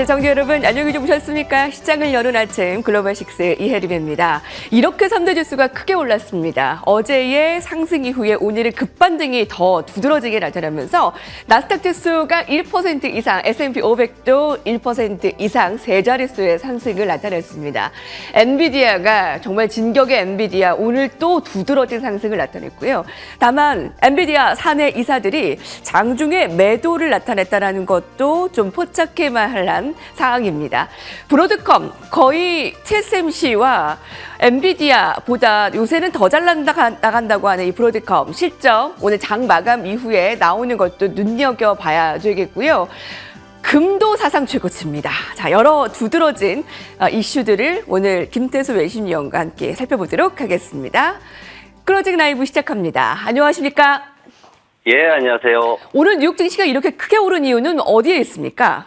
시청자 여러분 안녕히 주무셨습니까? 시장을 여는 아침 글로벌식스 이혜림입니다. 이렇게 3대 지수가 크게 올랐습니다. 어제의 상승 이후에 오늘은 급반등이 더 두드러지게 나타나면서 나스닥 지수가 1% 이상, S&P 500도 1% 이상 세 자릿수의 상승을 나타냈습니다. 엔비디아가 정말 진격의 엔비디아 오늘 또 두드러진 상승을 나타냈고요. 다만 엔비디아 사내 이사들이 장중에 매도를 나타냈다는 것도 좀 포착해만 할 사항입니다. 브로드컴 거의 TSMC와 엔비디아보다 요새는 더 잘 나간다고 하는 이 브로드컴 실적 오늘 장 마감 이후에 나오는 것도 눈여겨봐야 되겠고요. 금도 사상 최고치입니다. 자, 여러 두드러진 이슈들을 오늘 김태수 외신위원과 함께 살펴보도록 하겠습니다. 클로징 라이브 시작합니다. 안녕하십니까? 예, 안녕하세요. 오늘 뉴욕 증시가 이렇게 크게 오른 이유는 어디에 있습니까?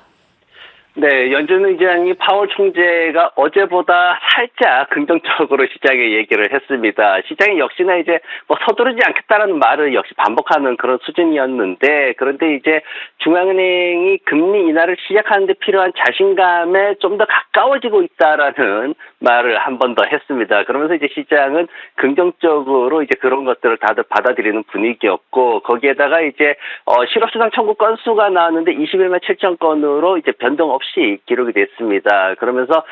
네, 연준 의장이 파월 총재가 어제보다 살짝 긍정적으로 시장에 얘기를 했습니다. 시장이 역시나 이제 뭐 서두르지 않겠다라는 말을 역시 반복하는 그런 수준이었는데, 그런데 이제 중앙은행이 금리 인하를 시작하는 데 필요한 자신감에 좀 더 가까워지고 있다라는 말을 한 번 더 했습니다. 그러면서 이제 시장은 긍정적으로 이제 그런 것들을 다들 받아들이는 분위기였고, 거기에다가 이제 실업수당 청구 건수가 나왔는데 21만 7천 건으로 이제 변동 없이 기록이 됐습니다. 그러면서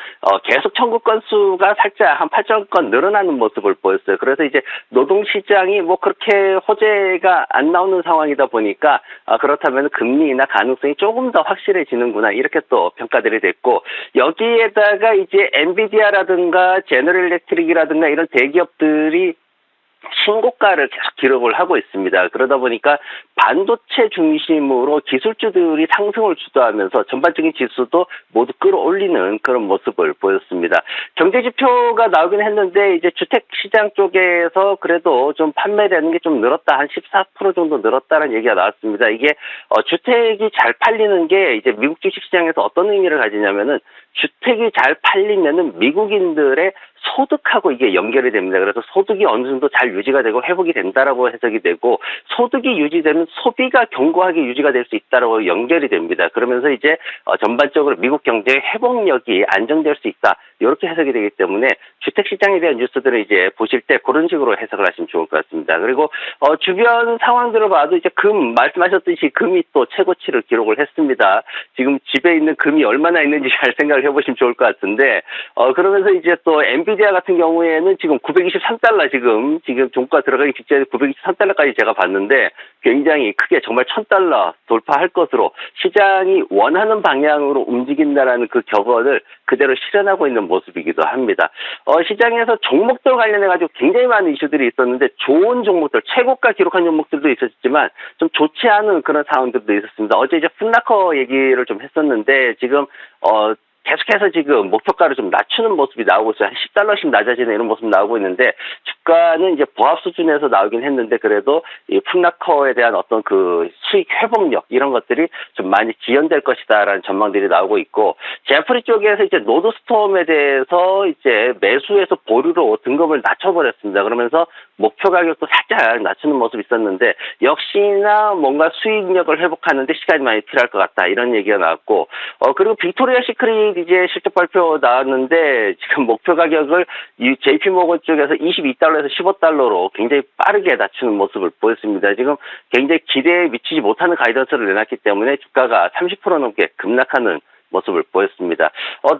계속 청구 건수가 살짝 한 8천 건 늘어나는 모습을 보였어요. 그래서 이제 노동시장이 뭐 그렇게 호재가 안 나오는 상황이다 보니까 그렇다면 금리 인하 가능성이 조금 더 확실해지는구나 이렇게 또 평가들이 됐고, 여기에다가 이제 엔비디아라든가 제너럴 일렉트릭이라든가 이런 대기업들이 신고가를 계속 기록을 하고 있습니다. 그러다 보니까 반도체 중심으로 기술주들이 상승을 주도하면서 전반적인 지수도 모두 끌어올리는 그런 모습을 보였습니다. 경제지표가 나오긴 했는데 이제 주택시장 쪽에서 그래도 좀 판매되는 게 좀 늘었다. 한 14% 정도 늘었다는 얘기가 나왔습니다. 이게 주택이 잘 팔리는 게 이제 미국 주식시장에서 어떤 의미를 가지냐면은 주택이 잘 팔리면은 미국인들의 소득하고 이게 연결이 됩니다. 그래서 소득이 어느 정도 잘 유지가 되고 회복이 된다라고 해석이 되고, 소득이 유지되면 소비가 견고하게 유지가 될 수 있다라고 연결이 됩니다. 그러면서 이제 전반적으로 미국 경제의 회복력이 안정될 수 있다. 이렇게 해석이 되기 때문에 주택시장에 대한 뉴스들을 이제 보실 때 그런 식으로 해석을 하시면 좋을 것 같습니다. 그리고 주변 상황들을 봐도 이제 말씀하셨듯이 금이 또 최고치를 기록을 했습니다. 지금 집에 있는 금이 얼마나 있는지 잘 생각을 해보시면 좋을 것 같은데, 그러면서 이제 또 엔비디아 같은 경우에는 지금 923달러 지금 종가 들어가기 직전에 923달러까지 제가 봤는데 굉장히 크게 정말 1000달러 돌파할 것으로 시장이 원하는 방향으로 움직인다라는 그 격언을 그대로 실현하고 있는 모습이기도 합니다. 시장에서 종목들 관련해가지고 굉장히 많은 이슈들이 있었는데 좋은 종목들, 최고가 기록한 종목들도 있었지만 좀 좋지 않은 그런 상황들도 있었습니다. 어제 이제 풋나커 얘기를 좀 했었는데 지금 계속해서 지금 목표가를 좀 낮추는 모습이 나오고 있어요. 한 10달러씩 낮아지는 이런 모습이 나오고 있는데, 주가는 이제 보합 수준에서 나오긴 했는데 그래도 이 풋나커에 대한 어떤 그 수익 회복력 이런 것들이 좀 많이 지연될 것이다라는 전망들이 나오고 있고, 제프리 쪽에서 이제 노드스톰에 대해서 이제 매수해서 보류로 등급을 낮춰버렸습니다. 그러면서 목표 가격도 살짝 낮추는 모습이 있었는데 역시나 뭔가 수익력을 회복하는데 시간이 많이 필요할 것 같다 이런 얘기가 나왔고, 그리고 빅토리아 시크릿 이제 실적 발표 나왔는데 지금 목표 가격을 이 JP모건 쪽에서 22달러에서 15달러로 굉장히 빠르게 낮추는 모습을 보였습니다. 지금 굉장히 기대에 미치지 못하는 가이던스를 내놨기 때문에 주가가 30% 넘게 급락하는 모습을 보였습니다.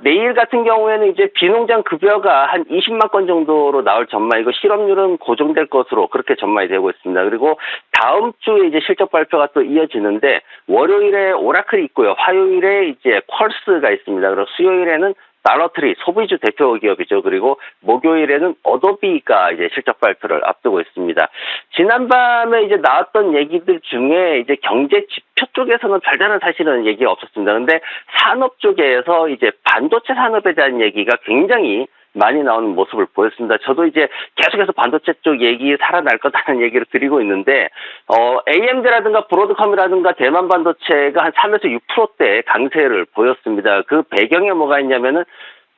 내일 같은 경우에는 이제 비농장 급여가 한 20만 건 정도로 나올 전망이고 실업률은 고정될 것으로 그렇게 전망이 되고 있습니다. 그리고 다음 주에 이제 실적 발표가 또 이어지는데 월요일에 오라클이 있고요. 화요일에 이제 퀄스가 있습니다. 그리고 수요일에는 달러트리 소비주 대표 기업이죠. 그리고 목요일에는 어도비가 이제 실적 발표를 앞두고 있습니다. 지난밤에 이제 나왔던 얘기들 중에 이제 경제 지표 쪽에서는 별다른 사실은 얘기가 없었습니다. 근데 산업 쪽에서 이제 반도체 산업에 대한 얘기가 굉장히 많이 나오는 모습을 보였습니다. 저도 이제 계속해서 반도체 쪽 얘기 살아날 거다는 얘기를 드리고 있는데, AMD라든가 브로드컴이라든가 대만 반도체가 한 3에서 6%대 강세를 보였습니다. 그 배경에 뭐가 있냐면은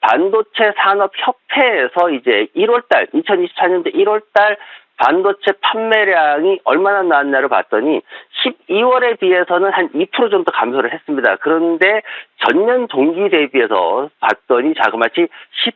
반도체 산업협회에서 이제 1월달, 2024년도 1월달 반도체 판매량이 얼마나 나왔냐를 봤더니 12월에 비해서는 한 2% 정도 감소를 했습니다. 그런데 전년 동기 대비해서 봤더니 자그마치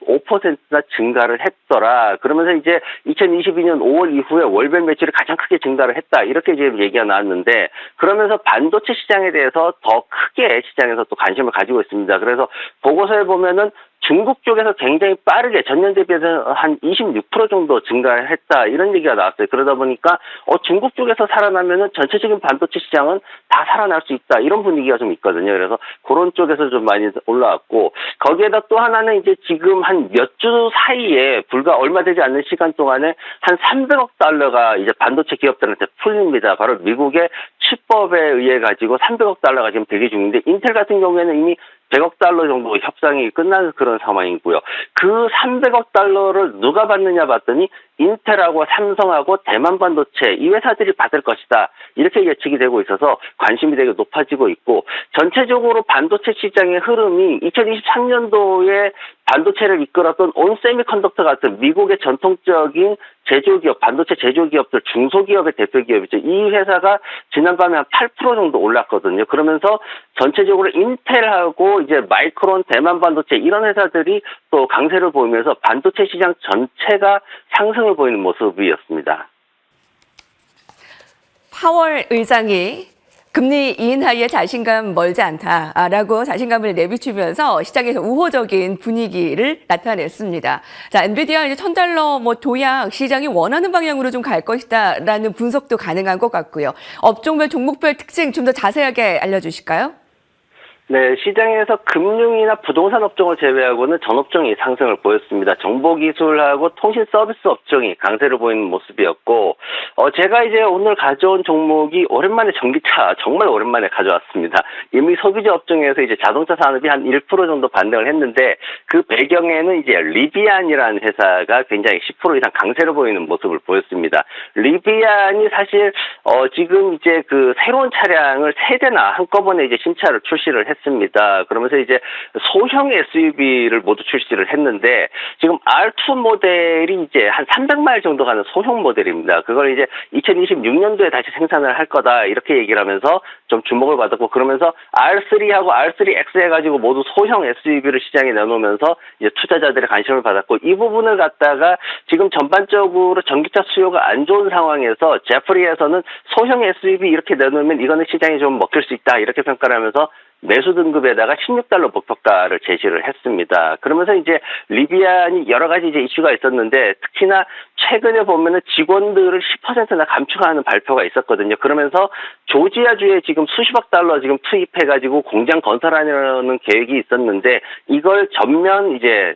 15%나 증가를 했더라. 그러면서 이제 2022년 5월 이후에 월별 매출이 가장 크게 증가를 했다. 이렇게 지금 얘기가 나왔는데, 그러면서 반도체 시장에 대해서 더 크게 시장에서 또 관심을 가지고 있습니다. 그래서 보고서에 보면은 중국 쪽에서 굉장히 빠르게 전년 대비해서 한 26% 정도 증가했다, 이런 얘기가 나왔어요. 그러다 보니까 중국 쪽에서 살아나면은 전체적인 반도체 시장은 다 살아날 수 있다, 이런 분위기가 좀 있거든요. 그래서 그런 쪽에서 좀 많이 올라왔고, 거기에다 또 하나는 이제 지금 한 몇 주 사이에 불과 얼마 되지 않는 시간 동안에 한 300억 달러가 이제 반도체 기업들한테 풀립니다. 바로 미국의 칩법에 의해 가지고 300억 달러가 지금 대기 중인데, 인텔 같은 경우에는 이미 100억 달러 정도 협상이 끝난 그런 상황이고요. 그 300억 달러를 누가 받느냐 봤더니 인텔하고 삼성하고 대만 반도체, 이 회사들이 받을 것이다, 이렇게 예측이 되고 있어서 관심이 되게 높아지고 있고, 전체적으로 반도체 시장의 흐름이 2023년도에 반도체를 이끌었던 온세미컨덕터 같은 미국의 전통적인 제조기업, 반도체 제조기업들, 중소기업의 대표기업이죠. 이 회사가 지난밤에 한 8% 정도 올랐거든요. 그러면서 전체적으로 인텔하고 이제 마이크론, 대만 반도체, 이런 회사들이 또 강세를 보이면서 반도체 시장 전체가 상승을 보이는 모습이었습니다. 파월 의장이 금리 인하에 자신감 멀지 않다라고 자신감을 내비추면서 시장에서 우호적인 분위기를 나타냈습니다. 자, 엔비디아 이제 $1,000 도약 시장이 원하는 방향으로 좀 갈 것이다라는 분석도 가능한 것 같고요. 업종별 종목별 특징 좀 더 자세하게 알려주실까요? 네, 시장에서 금융이나 부동산 업종을 제외하고는 전 업종이 상승을 보였습니다. 정보기술하고 통신 서비스 업종이 강세를 보이는 모습이었고, 제가 이제 오늘 가져온 종목이 오랜만에 전기차, 정말 오랜만에 가져왔습니다. 이미 소비자 업종에서 이제 자동차 산업이 한 1% 정도 반등을 했는데, 그 배경에는 이제 리비안이라는 회사가 굉장히 10% 이상 강세를 보이는 모습을 보였습니다. 리비안이 사실 지금 이제 그 새로운 차량을 3대나 한꺼번에 이제 신차를 출시를 했습니다. 그러면서 이제 소형 SUV를 모두 출시를 했는데, 지금 R2 모델이 이제 한 300마일 정도 가는 소형 모델입니다. 그걸 이제 2026년도에 다시 생산을 할 거다, 이렇게 얘기를 하면서 좀 주목을 받았고, 그러면서 R3하고 R3X 해가지고 모두 소형 SUV를 시장에 내놓으면서 이제 투자자들의 관심을 받았고, 이 부분을 갖다가 지금 전반적으로 전기차 수요가 안 좋은 상황에서 제프리에서는 소형 SUV 이렇게 내놓으면 이거는 시장이 좀 먹힐 수 있다, 이렇게 평가를 하면서 매수 등급에다가 $16 목표가를 제시를 했습니다. 그러면서 이제 리비안이 여러 가지 이제 이슈가 있었는데, 특히나 최근에 보면은 직원들을 10%나 감축하는 발표가 있었거든요. 그러면서 조지아주에 지금 수십억 달러 지금 투입해가지고 공장 건설하려는 계획이 있었는데, 이걸 전면 이제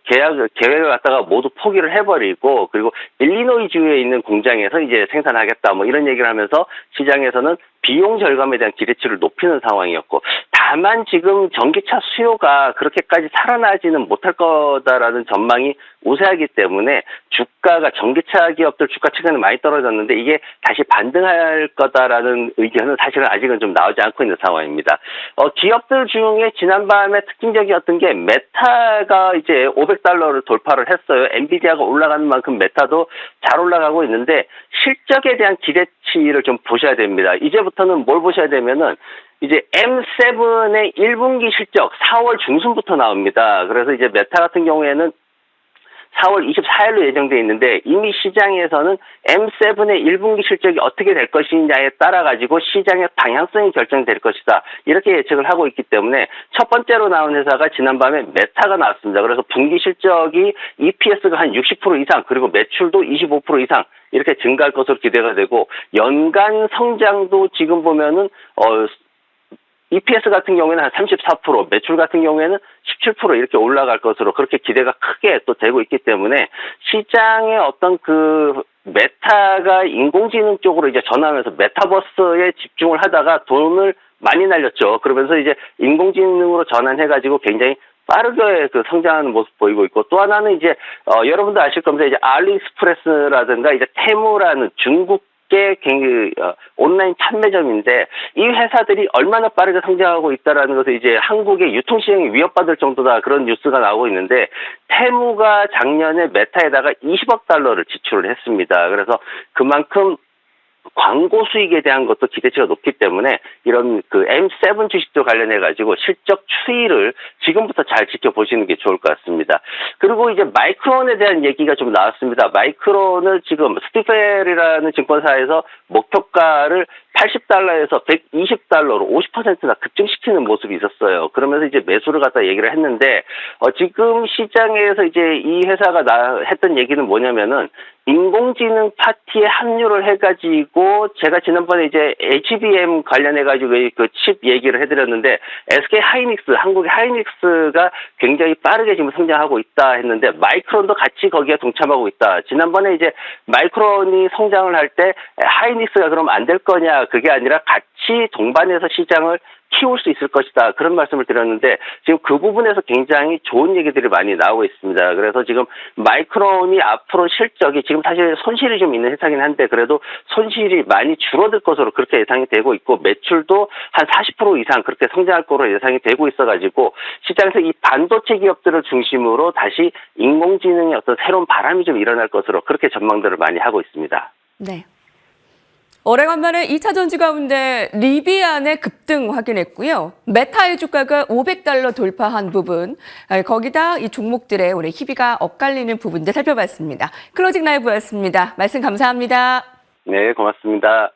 계획을 갖다가 모두 포기를 해버리고, 그리고 일리노이주에 있는 공장에서 이제 생산하겠다, 뭐 이런 얘기를 하면서 시장에서는 비용 절감에 대한 기대치를 높이는 상황이었고, 다만 지금 전기차 수요가 그렇게까지 살아나지는 못할 거다라는 전망이 우세하기 때문에 주가가, 전기차 기업들 주가 최근에 많이 떨어졌는데 이게 다시 반등할 거다라는 의견은 사실은 아직은 좀 나오지 않고 있는 상황입니다. 기업들 중에 지난밤에 특징적이었던 게 메타가 이제 $500를 돌파를 했어요. 엔비디아가 올라가는 만큼 메타도 잘 올라가고 있는데, 실적에 대한 기대치를 좀 보셔야 됩니다. 이제부터는 뭘 보셔야 되면은 이제 M7의 1분기 실적 4월 중순부터 나옵니다. 그래서 이제 메타 같은 경우에는 4월 24일로 예정되어 있는데, 이미 시장에서는 M7의 1분기 실적이 어떻게 될 것이냐에 따라 가지고 시장의 방향성이 결정될 것이다, 이렇게 예측을 하고 있기 때문에 첫 번째로 나온 회사가 지난밤에 메타가 나왔습니다. 그래서 분기 실적이 EPS가 한 60% 이상, 그리고 매출도 25% 이상 이렇게 증가할 것으로 기대가 되고, 연간 성장도 지금 보면은 EPS 같은 경우에는 한 34%, 매출 같은 경우에는 17% 이렇게 올라갈 것으로 그렇게 기대가 크게 또 되고 있기 때문에, 시장의 어떤 그 메타가 인공지능 쪽으로 이제 전환하면서 메타버스에 집중을 하다가 돈을 많이 날렸죠. 그러면서 이제 인공지능으로 전환해가지고 굉장히 빠르게 그 성장하는 모습 보이고 있고, 또 하나는 이제 여러분도 아실 겁니다. 이제 알리익스프레스라든가 이제 테무라는 중국 개 온라인 판매점인데 이 회사들이 얼마나 빠르게 성장하고 있다라는 것을 이제 한국의 유통시장이 위협받을 정도다 그런 뉴스가 나오고 있는데 테무가 작년에 메타에다가 20억 달러를 지출을 했습니다. 그래서 그만큼 광고 수익에 대한 것도 기대치가 높기 때문에 이런 그 M7 주식도 관련해 가지고 실적 추이를 지금부터 잘 지켜보시는 게 좋을 것 같습니다. 그리고 이제 마이크론에 대한 얘기가 좀 나왔습니다. 마이크론을 지금 스티펠이라는 증권사에서 목표가를 80달러에서 120달러로 50%나 급증시키는 모습이 있었어요. 그러면서 이제 매수를 갖다 얘기를 했는데 지금 시장에서 이제 이 회사가 했던 얘기는 뭐냐면은 인공지능 파티에 합류를 해가지고 제가 지난번에 이제 HBM 관련해가지고 그 칩 얘기를 해드렸는데 SK 하이닉스, 한국의 하이닉스가 굉장히 빠르게 지금 성장하고 있다 했는데 마이크론도 같이 거기에 동참하고 있다. 지난번에 이제 마이크론이 성장을 할 때 하이닉스가 그럼 안 될 거냐 그게 아니라 같이 동반해서 시장을 키울 수 있을 것이다. 그런 말씀을 드렸는데 지금 그 부분에서 굉장히 좋은 얘기들이 많이 나오고 있습니다. 그래서 지금 마이크론이 앞으로 실적이 지금 사실 손실이 좀 있는 회사긴 한데 그래도 손실이 많이 줄어들 것으로 그렇게 예상이 되고 있고 매출도 한 40% 이상 그렇게 성장할 거로 예상이 되고 있어가지고 시장에서 이 반도체 기업들을 중심으로 다시 인공지능의 어떤 새로운 바람이 좀 일어날 것으로 그렇게 전망들을 많이 하고 있습니다. 네. 오래간만에 2차 전지 가운데 리비안의 급등 확인했고요. 메타의 주가가 500달러 돌파한 부분, 거기다 이 종목들의 올해 희비가 엇갈리는 부분들 살펴봤습니다. 클로징 라이브였습니다. 말씀 감사합니다. 네, 고맙습니다.